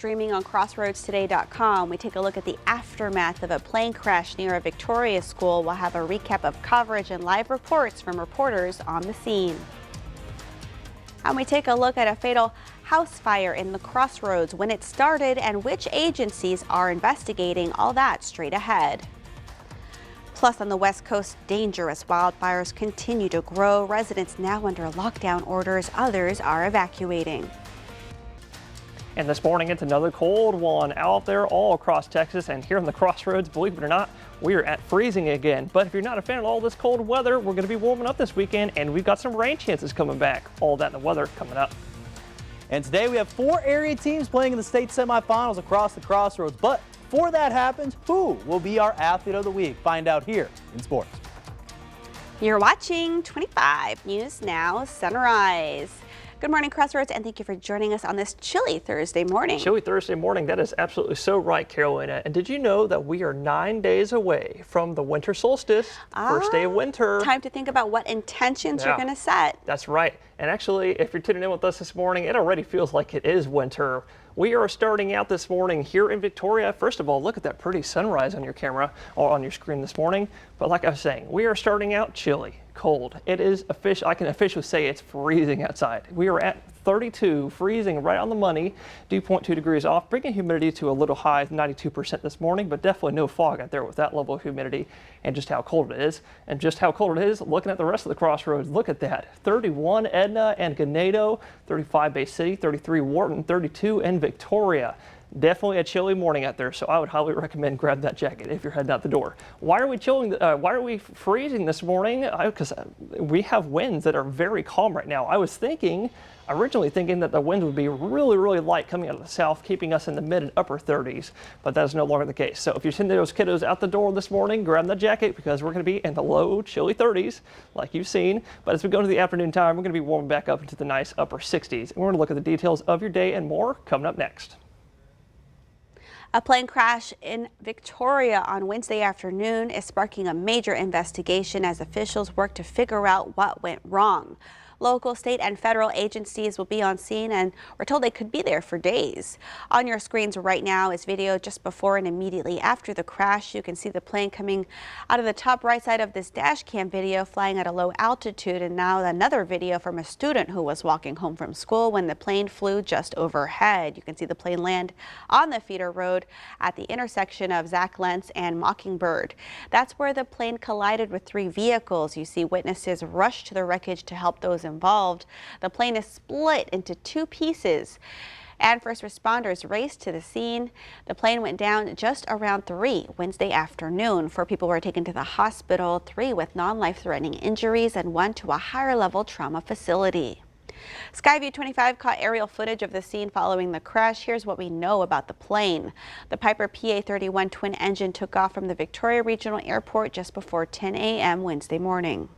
Streaming on CrossroadsToday.com, we take a look at the aftermath of a plane crash near a Victoria school. We'll have a recap of coverage and live reports from reporters on the scene. And we take a look at a fatal house fire in the Crossroads, when it started and which agencies are investigating. All that straight ahead. Plus, on the West Coast, dangerous wildfires continue to grow. Residents now under lockdown orders. Others are evacuating. And this morning, it's another cold one out there all across Texas, and here in the Crossroads, believe it or not, we are at freezing again. But if you're not a fan of all this cold weather, we're going to be warming up this weekend, and we've got some rain chances coming back. All that in the weather coming up. And today we have 4 area teams playing in the state semifinals across the Crossroads. But before that happens, who will be our athlete of the week? Find out here in sports. You're watching 25 News Now Sunrise. Good morning, Crossroads, and thank you for joining us on this chilly Thursday morning. Chilly Thursday morning, that is absolutely so right, Carolina. And did you know that we are 9 days away from the winter solstice, first day of winter? Time to think about what intentions you're going to set. That's right. And actually, if you're tuning in with us this morning, it already feels like it is winter. We are starting out this morning here in Victoria. First of all, look at that pretty sunrise on your camera or on your screen this morning. But like I was saying, we are starting out chilly, cold. It is official. I can officially say it's freezing outside. We are at 32, freezing right on the money, dew point 2 degrees off, bringing humidity to a little high, 92% this morning, but definitely no fog out there with that level of humidity and just how cold it is. And just how cold it is, looking at the rest of the Crossroads, look at that. 31 Edna and Ganado, 35 Bay City, 33 Wharton, 32 in Victoria. Definitely a chilly morning out there, so I would highly recommend grab that jacket if you're heading out the door. Why are we chilling? Why are we freezing this morning? Because we have winds that are very calm right now. I was originally thinking that the winds would be really, really light coming out of the south, keeping us in the mid and upper 30s, but that is no longer the case. So if you're sending those kiddos out the door this morning, grab that jacket because we're going to be in the low, chilly 30s, like you've seen. But as we go into the afternoon time, we're going to be warming back up into the nice upper 60s. And we're going to look at the details of your day and more coming up next. A plane crash in Victoria on Wednesday afternoon is sparking a major investigation as officials work to figure out what went wrong. Local, state, and federal agencies will be on scene, and we're told they could be there for days. On your screens right now is video just before and immediately after the crash. You can see the plane coming out of the top right side of this dash cam video, flying at a low altitude, and now another video from a student who was walking home from school when the plane flew just overhead. You can see the plane land on the feeder road at the intersection of Zach Lentz and Mockingbird. That's where the plane collided with 3 vehicles. You see witnesses rush to the wreckage to help those involved. The plane is split into 2 pieces, and first responders raced to the scene. The plane went down just around 3 Wednesday afternoon. 4 people were taken to the hospital, 3 with non-life-threatening injuries and 1 to a higher-level trauma facility. Skyview 25 caught aerial footage of the scene following the crash. Here's what we know about the plane. The Piper PA-31 twin engine took off from the Victoria Regional Airport just before 10 a.m. Wednesday morning.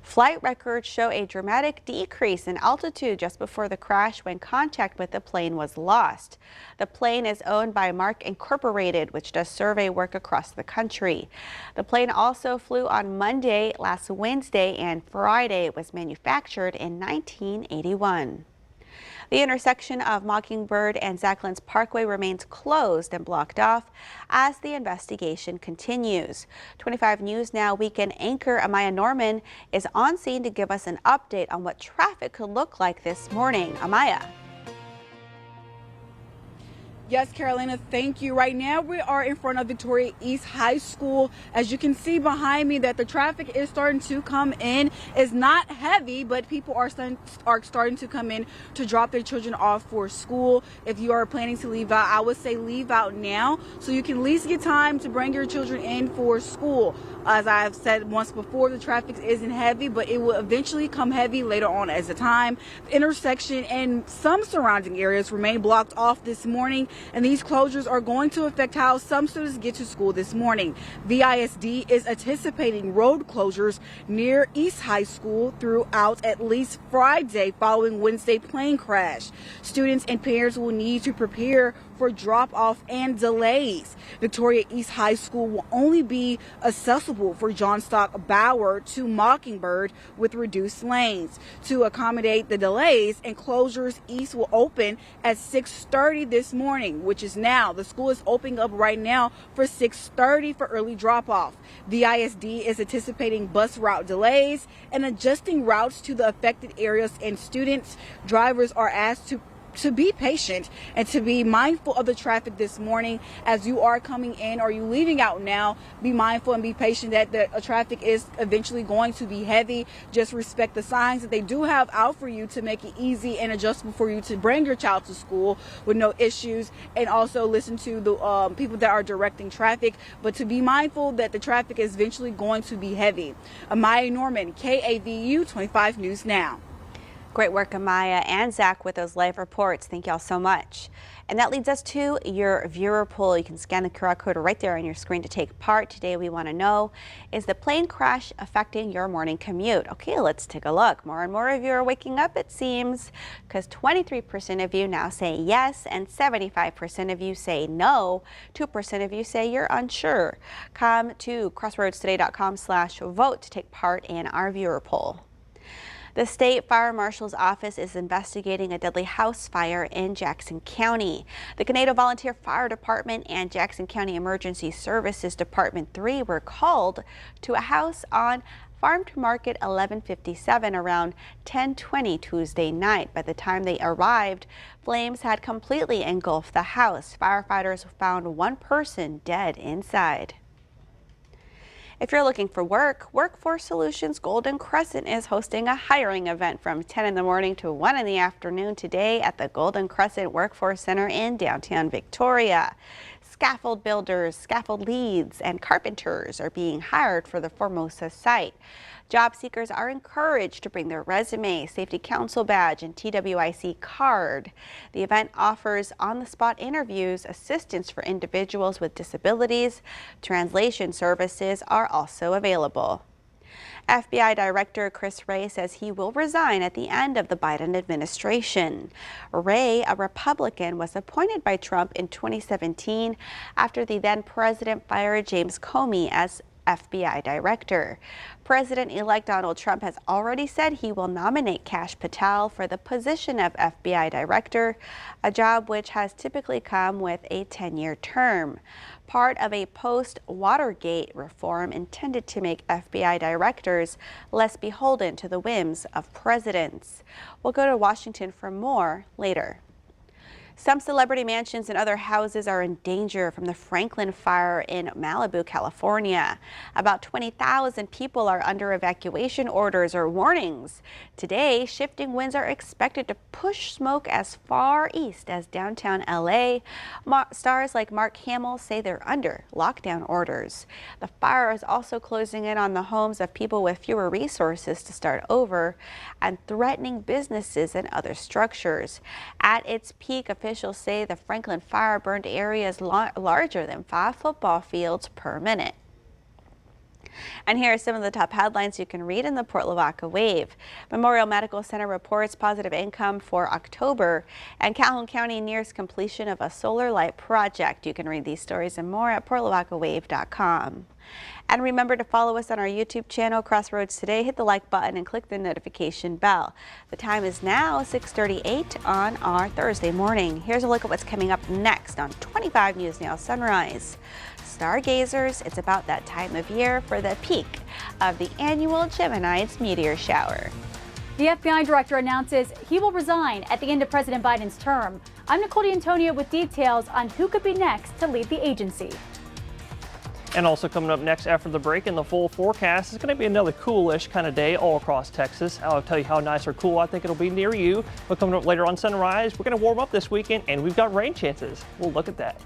Flight records show a dramatic decrease in altitude just before the crash when contact with the plane was lost. The plane is owned by Mark Incorporated, which does survey work across the country. The plane also flew on Monday, last Wednesday, and Friday. It was manufactured in 1981. The intersection of Mockingbird and Zach Lentz Parkway remains closed and blocked off as the investigation continues. 25 News Now weekend anchor Amaya Norman is on scene to give us an update on what traffic could look like this morning. Amaya. Yes, Carolina, thank you. Right now we are in front of Victoria East High School. As you can see behind me that the traffic is starting to come in. It's not heavy, but people are starting to come in to drop their children off for school. If you are planning to leave out, I would say leave out now so you can at least get time to bring your children in for school. As I've said once before, the traffic isn't heavy, but it will eventually come heavy later on as the time. The intersection and some surrounding areas remain blocked off this morning. And these closures are going to affect how some students get to school this morning. VISD is anticipating road closures near East High School throughout at least Friday following Wednesday plane crash. Students and parents will need to prepare for drop-off and delays. Victoria East High School will only be accessible for John Stock Bauer to Mockingbird with reduced lanes. To accommodate the delays and closures, East will open at 6:30 this morning, which is now. The school is opening up right now for 6:30 for early drop-off. The ISD is anticipating bus route delays and adjusting routes to the affected areas, and students, drivers are asked to be patient and to be mindful of the traffic this morning as you are coming in or you leaving out now. Be mindful and be patient that the traffic is eventually going to be heavy. Just respect the signs that they do have out for you to make it easy and adjustable for you to bring your child to school with no issues, and also listen to the people that are directing traffic, but to be mindful that the traffic is eventually going to be heavy. Amaya Norman, KAVU 25 News Now. Great work, Amaya and Zach, with those live reports. Thank y'all so much. And that leads us to your viewer poll. You can scan the QR code right there on your screen to take part. Today we want to know, is the plane crash affecting your morning commute? Okay, let's take a look. More and more of you are waking up, it seems, because 23% of you now say yes and 75% of you say no. 2% of you say you're unsure. Come to crossroadstoday.com/vote to take part in our viewer poll. The State Fire Marshal's office is investigating a deadly house fire in Jackson County. The Conedo Volunteer Fire Department and Jackson County Emergency Services Department 3 were called to a house on Farm to Market 1157 around 10:20 Tuesday night. By the time they arrived, flames had completely engulfed the house. Firefighters found one person dead inside. If you're looking for work, Workforce Solutions Golden Crescent is hosting a hiring event from 10 in the morning to 1 in the afternoon today at the Golden Crescent Workforce Center in downtown Victoria. Scaffold builders, scaffold leads, and carpenters are being hired for the Formosa site. Job seekers are encouraged to bring their resume, Safety Council badge, and TWIC card. The event offers on-the-spot interviews, assistance for individuals with disabilities. Translation services are also available. FBI Director Chris Wray says he will resign at the end of the Biden administration. Wray, a Republican, was appointed by Trump in 2017 after the then president fired James Comey as FBI Director. President-elect Donald Trump has already said he will nominate Kash Patel for the position of FBI Director, a job which has typically come with a 10-year term. Part of a post-Watergate reform intended to make FBI directors less beholden to the whims of presidents. We'll go to Washington for more later. Some celebrity mansions and other houses are in danger from the Franklin fire in Malibu, California. About 20,000 people are under evacuation orders or warnings. Today, shifting winds are expected to push smoke as far east as downtown LA. Stars like Mark Hamill say they're under lockdown orders. The fire is also closing in on the homes of people with fewer resources to start over and threatening businesses and other structures. At its peak, officials say the Franklin fire burned areas larger than 5 football fields per minute. And here are some of the top headlines you can read in the Port Lavaca Wave. Memorial Medical Center reports positive income for October, and Calhoun County nears completion of a solar light project. You can read these stories and more at portlavacawave.com. And remember to follow us on our YouTube channel, Crossroads Today. Hit the like button and click the notification bell. The time is now 6:38 on our Thursday morning. Here's a look at what's coming up next on 25 News Now Sunrise. Stargazers, it's about that time of year for the peak of the annual Geminids meteor shower. The FBI director announces he will resign at the end of President Biden's term. I'm Nicole D'Antonio with details on who could be next to lead the agency. And also coming up next after the break in the full forecast, it's going to be another coolish kind of day all across Texas. I'll tell you how nice or cool I think it'll be near you. But coming up later on Sunrise, we're going to warm up this weekend and we've got rain chances. We'll look at that.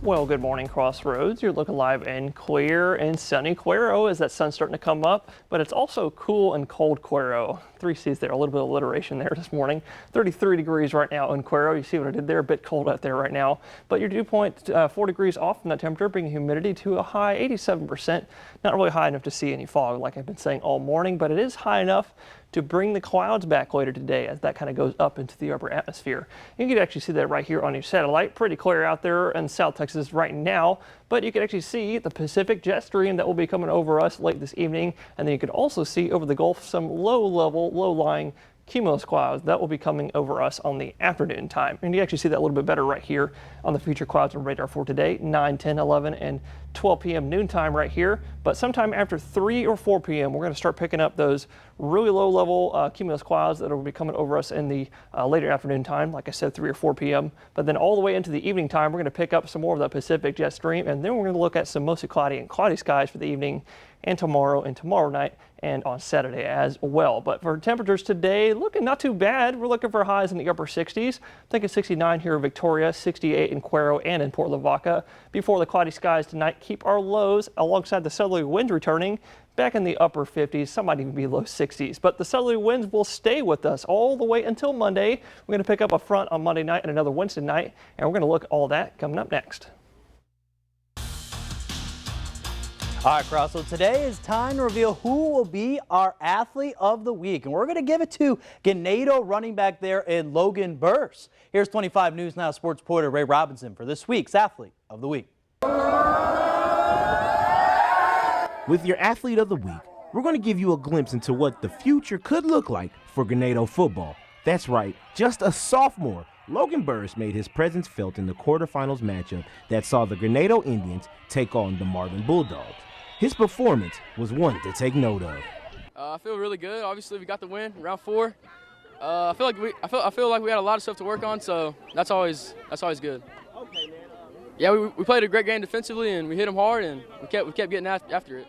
Well, good morning, Crossroads. You're looking live and clear in sunny Cuero as that sun's starting to come up, but it's also cool and cold Cuero. 3 C's there, a little bit of alliteration there this morning. 33 degrees right now in Cuero. You see what I did there? A bit cold out there right now, but your dew point 4 degrees off from that temperature, bringing humidity to a high 87%. Not really high enough to see any fog like I've been saying all morning, but it is high enough to bring the clouds back later today as that kind of goes up into the upper atmosphere. You can actually see that right here on your satellite. Pretty clear out there in South Texas right now, but you can actually see the Pacific jet stream that will be coming over us late this evening, and then you can also see over the Gulf some low-lying cumulus clouds that will be coming over us on the afternoon time. And you actually see that a little bit better right here on the future clouds and radar for today, 9, 10, 11, and 12 p.m. noontime right here. But sometime after 3 or 4 p.m., we're going to start picking up those really low-level cumulus clouds that will be coming over us in the later afternoon time, like I said, 3 or 4 p.m. But then all the way into the evening time, we're going to pick up some more of that Pacific jet stream, and then we're going to look at some mostly cloudy and cloudy skies for the evening and tomorrow night and on Saturday as well. But for temperatures today, looking not too bad. We're looking for highs in the upper 60s. I think it's 69 here in Victoria, 68 in Cuero and in Port Lavaca. Before the cloudy skies tonight, keep our lows alongside the southerly winds returning back in the upper 50s, some might even be low 60s. But the southerly winds will stay with us all the way until Monday. We're going to pick up a front on Monday night and another Wednesday night, and we're going to look at all that coming up next. All right, Crossroads, today is time to reveal who will be our athlete of the week. And we're going to give it to Ganado running back there in Logan Burse. Here's 25 News Now sports reporter Ray Robinson for this week's athlete of the week. With your athlete of the week, we're going to give you a glimpse into what the future could look like for Ganado football. That's right, just a sophomore, Logan Burse made his presence felt in the quarterfinals matchup that saw the Ganado Indians take on the Marvin Bulldogs. His performance was one to take note of. I feel really good. Obviously, we got the win, round 4. I feel like we had a lot of stuff to work on, so that's always good. Okay, man. Yeah, we played a great game defensively, and we hit them hard, and we kept getting after it.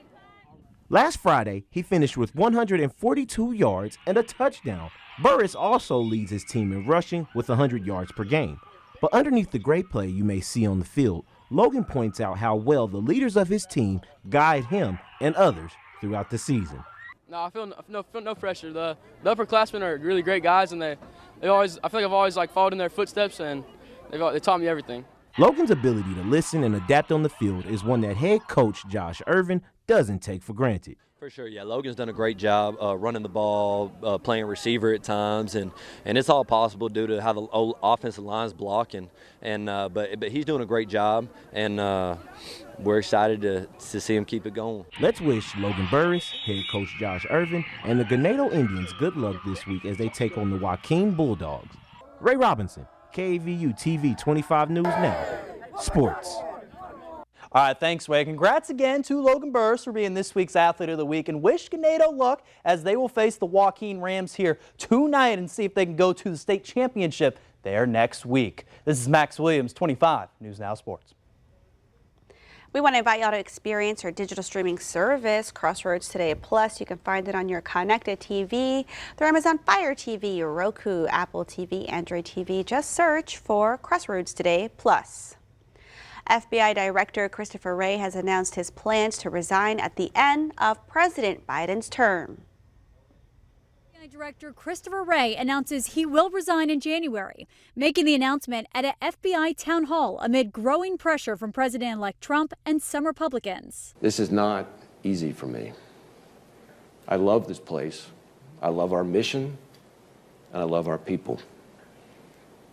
Last Friday, he finished with 142 yards and a touchdown. Burris also leads his team in rushing with 100 yards per game. But underneath the great play you may see on the field, Logan points out how well the leaders of his team guide him and others throughout the season. No, I feel no pressure. The upperclassmen are really great guys, and I feel like I've always followed in their footsteps, and they taught me everything. Logan's ability to listen and adapt on the field is one that head coach Josh Irvin doesn't take for granted. For sure, yeah. Logan's done a great job running the ball, playing receiver at times, and it's all possible due to how the offensive line's blocking. But he's doing a great job, and we're excited to see him keep it going. Let's wish Logan Burris, head coach Josh Irvin, and the Ganado Indians good luck this week as they take on the Joaquin Bulldogs. Ray Robinson, KVU TV 25 News Now, Sports. All right, thanks, Ray. Congrats again to Logan Burse for being this week's Athlete of the Week, and wish Ganado luck as they will face the Joaquin Rams here tonight and see if they can go to the state championship there next week. This is Max Williams, 25 News Now Sports. We want to invite y'all to experience our digital streaming service, Crossroads Today Plus. You can find it on your connected TV, through Amazon Fire TV, Roku, Apple TV, Android TV. Just search for Crossroads Today Plus. FBI Director Christopher Wray has announced his plans to resign at the end of President Biden's term. FBI Director Christopher Wray announces he will resign in January, making the announcement at an FBI town hall amid growing pressure from President-elect Trump and some Republicans. This is not easy for me. I love this place. I love our mission, and I love our people.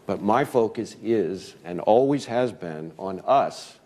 But my focus is, and always has been, on us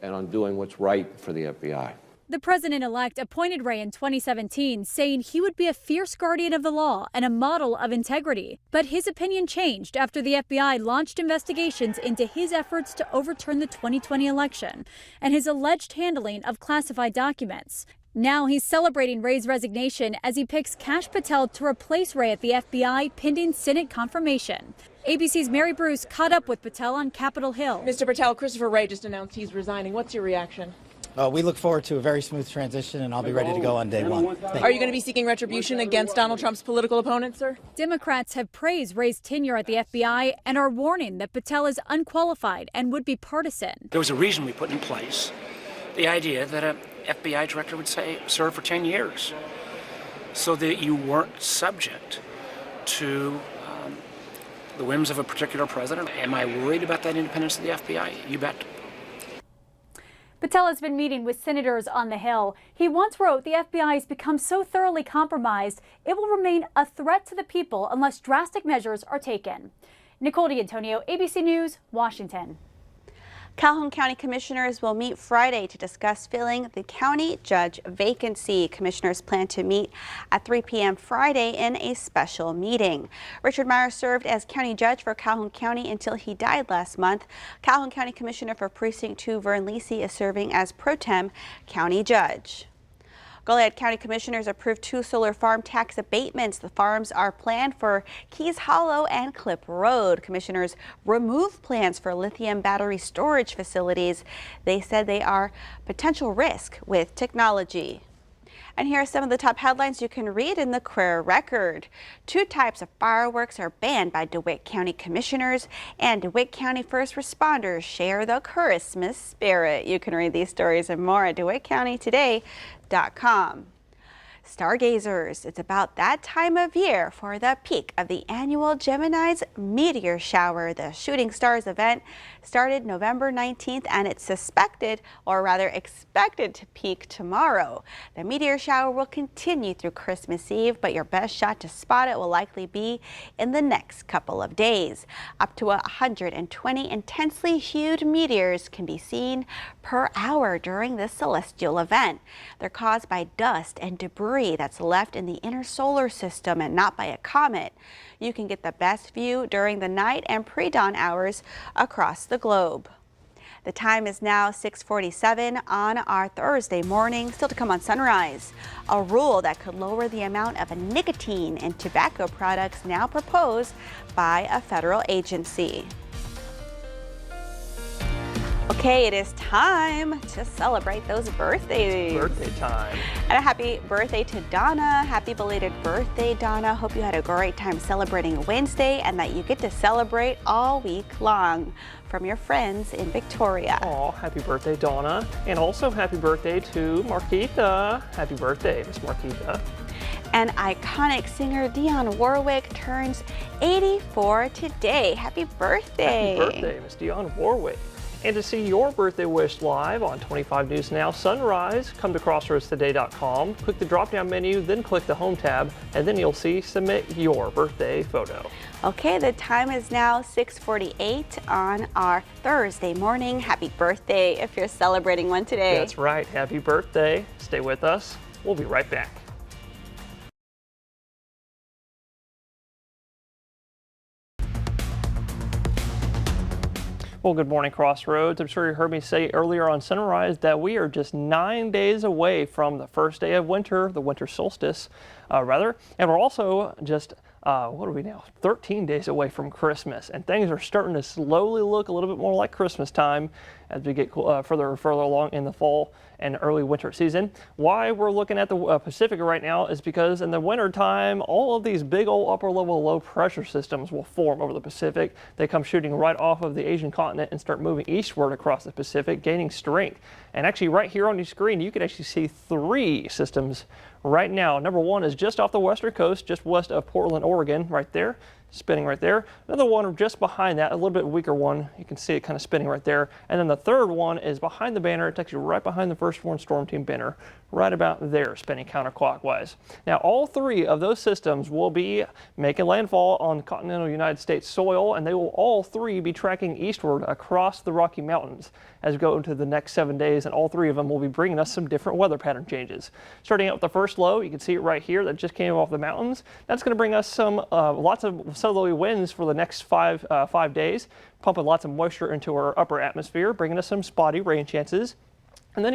and on doing what's right for the FBI. The president-elect appointed Wray in 2017, saying he would be a fierce guardian of the law and a model of integrity. But his opinion changed after the FBI launched investigations into his efforts to overturn the 2020 election and his alleged handling of classified documents. Now he's celebrating Wray's resignation as he picks Kash Patel to replace Wray at the FBI pending Senate confirmation. ABC's Mary Bruce caught up with Patel on Capitol Hill. Mr. Patel, Christopher Wray just announced he's resigning. What's your reaction? We look forward to a very smooth transition, and I'll be ready to go on day one. Are you going to be seeking retribution against Donald Trump's political opponents, sir? Democrats have praised Wray's tenure at the FBI and are warning that Patel is unqualified and would be partisan. There was a reason we put in place the idea that an FBI director would serve for 10 years so that you weren't subject to the whims of a particular president. Am I worried about that independence of the FBI? You bet. Patel has been meeting with senators on the Hill. He once wrote, "The FBI has become so thoroughly compromised, it will remain a threat to the people unless drastic measures are taken." Nicole D'Antonio, ABC News, Washington. Calhoun County Commissioners will meet Friday to discuss filling the county judge vacancy. Commissioners plan to meet at 3 p.m. Friday in a special meeting. Richard Meyer served as county judge for Calhoun County until he died last month. Calhoun County Commissioner for Precinct 2, Vern Lisi, is serving as pro tem county judge. Goliad County Commissioners approved 2 solar farm tax abatements. The farms are planned for Keys Hollow and Clip Road. Commissioners removed plans for lithium battery storage facilities. They said they are potential risk with technology. And here are some of the top headlines you can read in the Career Record. 2 types of fireworks are banned by DeWitt County Commissioners, and DeWitt County first responders share the Christmas spirit. You can read these stories and more at DeWittCountyToday.com. Stargazers, it's about that time of year for the peak of the annual Gemini's meteor shower. The Shooting Stars event started November 19th and it's expected to peak tomorrow. The meteor shower will continue through Christmas Eve, but your best shot to spot it will likely be in the next couple of days. Up to 120 intensely hued meteors can be seen per hour during this celestial event. They're caused by dust and debris that's left in the inner solar system and not by a comet. You can get the best view during the night and pre-dawn hours across the globe. The time is now 6:47 on our Thursday morning. Still to come on Sunrise, a rule that could lower the amount of nicotine in tobacco products now proposed by a federal agency. Okay, it is time to celebrate those birthdays. Birthday time. And a happy birthday to Donna. Happy belated birthday, Donna. Hope you had a great time celebrating Wednesday and that you get to celebrate all week long from your friends in Victoria. Oh, happy birthday, Donna. And also happy birthday to Marquita. Happy birthday, Miss Marquita. And iconic singer Dionne Warwick turns 84 today. Happy birthday. Happy birthday, Miss Dionne Warwick. And to see your birthday wish live on 25 News Now Sunrise, come to crossroadstoday.com, click the drop-down menu, then click the Home tab, and then you'll see Submit Your Birthday Photo. Okay, the time is now 6:48 on our Thursday morning. Happy birthday if you're celebrating one today. That's right. Happy birthday. Stay with us. We'll be right back. Well, good morning, Crossroads. I'm sure you heard me say earlier on Sunrise that we are just 9 days away from the first day of winter, the winter solstice, and we're also just what are we now? 13 days away from Christmas, and things are starting to slowly look a little bit more like Christmas time as we get further and further along in the fall and early winter season. Why we're looking at the Pacific right now is because in the winter time, all of these big old upper level low pressure systems will form over the Pacific. They come shooting right off of the Asian continent and start moving eastward across the Pacific, gaining strength. And actually right here on your screen, you can actually see 3 systems right now. Number 1 is just off the western coast, just west of Portland, Oregon, right there. Spinning right there. Another one just behind that, a little bit weaker one. You can see it kind of spinning right there. And then the third one is behind the banner. It's actually right behind the first one Storm Team banner, right about there, spinning counterclockwise. Now, all 3 of those systems will be making landfall on continental United States soil, and they will all 3 be tracking eastward across the Rocky Mountains as we go into the next 7 days, and all 3 of them will be bringing us some different weather pattern changes. Starting out with the first low, you can see it right here that just came off the mountains. That's going to bring us some lots of southerly winds for the next 5 days, pumping lots of moisture into our upper atmosphere, bringing us some spotty rain chances. And then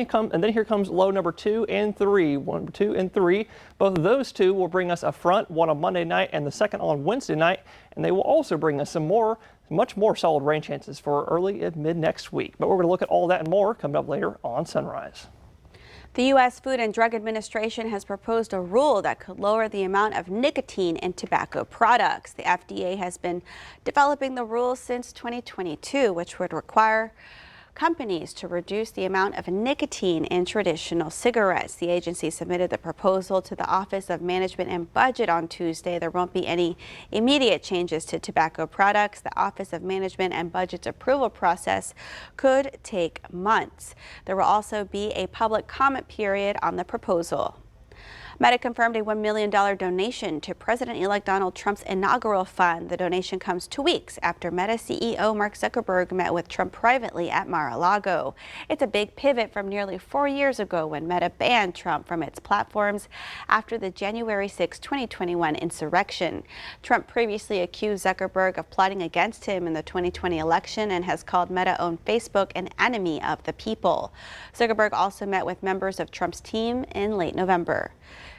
here comes low number 2 and 3. 1, 2, and 3. Both of those 2 will bring us a front, one on Monday night and the second on Wednesday night. And they will also bring us some more much more solid rain chances for early and mid next week. But we're going to look at all that and more coming up later on Sunrise. The U.S. Food and Drug Administration has proposed a rule that could lower the amount of nicotine in tobacco products. The FDA has been developing the rules since 2022, which would require companies to reduce the amount of nicotine in traditional cigarettes. The agency submitted the proposal to the Office of Management and Budget on Tuesday. There won't be any immediate changes to tobacco products. The Office of Management and Budget's approval process could take months. There will also be a public comment period on the proposal. Meta confirmed a $1 million donation to President-elect Donald Trump's inaugural fund. The donation comes 2 weeks after Meta CEO Mark Zuckerberg met with Trump privately at Mar-a-Lago. It's a big pivot from nearly 4 years ago when Meta banned Trump from its platforms after the January 6, 2021 insurrection. Trump previously accused Zuckerberg of plotting against him in the 2020 election and has called Meta-owned Facebook an enemy of the people. Zuckerberg also met with members of Trump's team in late November.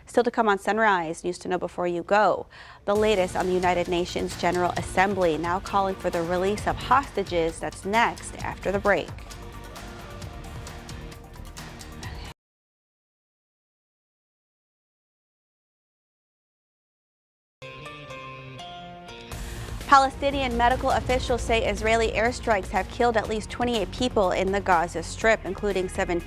Still to come on Sunrise, news to know before you go. The latest on the United Nations General Assembly now calling for the release of hostages. That's next after the break. Palestinian medical officials say Israeli airstrikes have killed at least 28 people in the Gaza Strip, including 7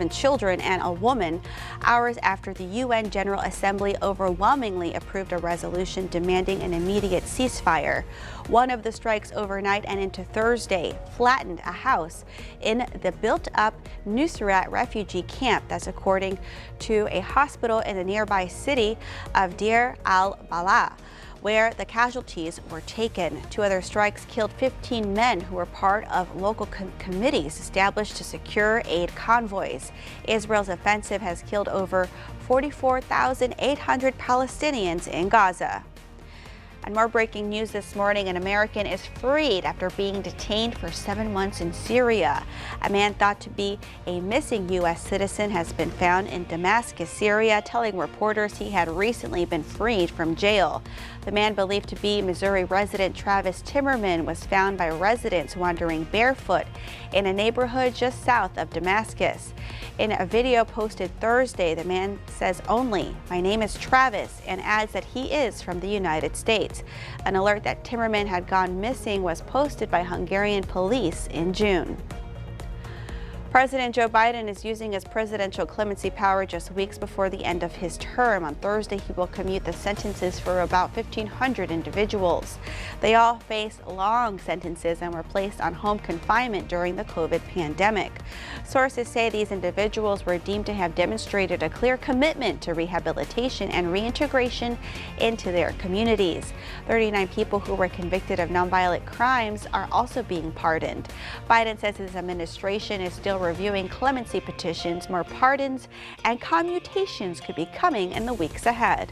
children and a woman, hours after the UN General Assembly overwhelmingly approved a resolution demanding an immediate ceasefire. One of the strikes overnight and into Thursday flattened a house in the built-up Nusrat refugee camp. That's according to a hospital in the nearby city of Deir al-Balah, where the casualties were taken. 2 other strikes killed 15 men who were part of local committees established to secure aid convoys. Israel's offensive has killed over 44,800 Palestinians in Gaza. And more breaking news this morning, an American is freed after being detained for 7 months in Syria. A man thought to be a missing U.S. citizen has been found in Damascus, Syria, telling reporters he had recently been freed from jail. The man, believed to be Missouri resident Travis Timmerman, was found by residents wandering barefoot in a neighborhood just south of Damascus. In a video posted Thursday, the man says only, "My name is Travis," and adds that he is from the United States. An alert that Timmerman had gone missing was posted by Hungarian police in June. President Joe Biden is using his presidential clemency power just weeks before the end of his term. On Thursday, he will commute the sentences for about 1,500 individuals. They all face long sentences and were placed on home confinement during the COVID pandemic. Sources say these individuals were deemed to have demonstrated a clear commitment to rehabilitation and reintegration into their communities. 39 people who were convicted of nonviolent crimes are also being pardoned. Biden says his administration is still reviewing clemency petitions. More pardons and commutations could be coming in the weeks ahead.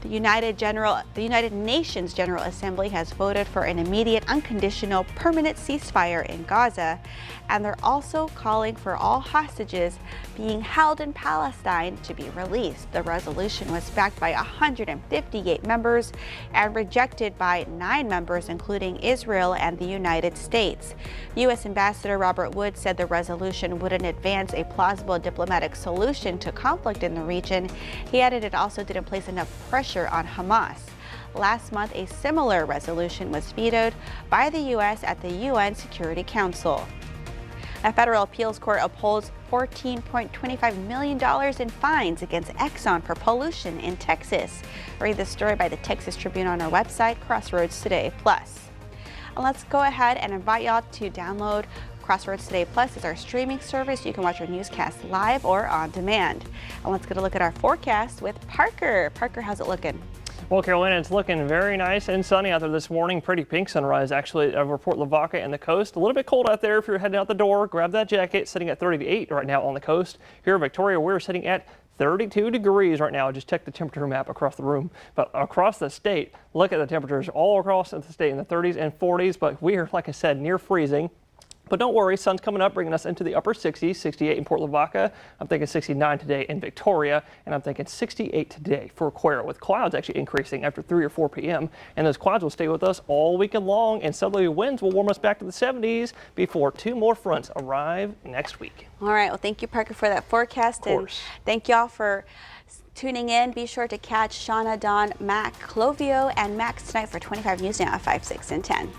The United Nations General Assembly has voted for an immediate, unconditional, permanent ceasefire in Gaza, and they're also calling for all hostages being held in Palestine to be released. The resolution was backed by 158 members and rejected by 9 members, including Israel and the United States. U.S. Ambassador Robert Wood said the resolution wouldn't advance a plausible diplomatic solution to conflict in the region. He added it also didn't place enough pressure on Hamas. Last month, a similar resolution was vetoed by the U.S. at the UN Security Council. A federal appeals court upholds $14.25 million in fines against Exxon for pollution in Texas. Read the story by the Texas Tribune on our website, Crossroads Today Plus. And let's go ahead and invite y'all to download Crossroads Today Plus. Is our streaming service. You can watch our newscast live or on demand. And let's get a look at our forecast with Parker. Parker, how's it looking? Well, Carolina, it's looking very nice and sunny out there this morning. Pretty pink sunrise, actually, over Port Lavaca and the coast. A little bit cold out there if you're heading out the door. Grab that jacket. Sitting at 38 right now on the coast. Here in Victoria, we're sitting at 32 degrees right now. Just check the temperature map across the room. But across the state, look at the temperatures all across the state in the 30s and 40s. But we are, like I said, near freezing. But don't worry, sun's coming up, bringing us into the upper 60s, 68 in Port Lavaca. I'm thinking 69 today in Victoria, and I'm thinking 68 today for Aquara, with clouds actually increasing after 3 or 4 p.m. And those clouds will stay with us all weekend long, and southerly winds will warm us back to the 70s before 2 more fronts arrive next week. All right, well, thank you, Parker, for that forecast. Of course. And thank y'all for tuning in. Be sure to catch Shauna, Dawn, Mac, Clovio, and Max tonight for 25 News Now at 5, 6, and 10.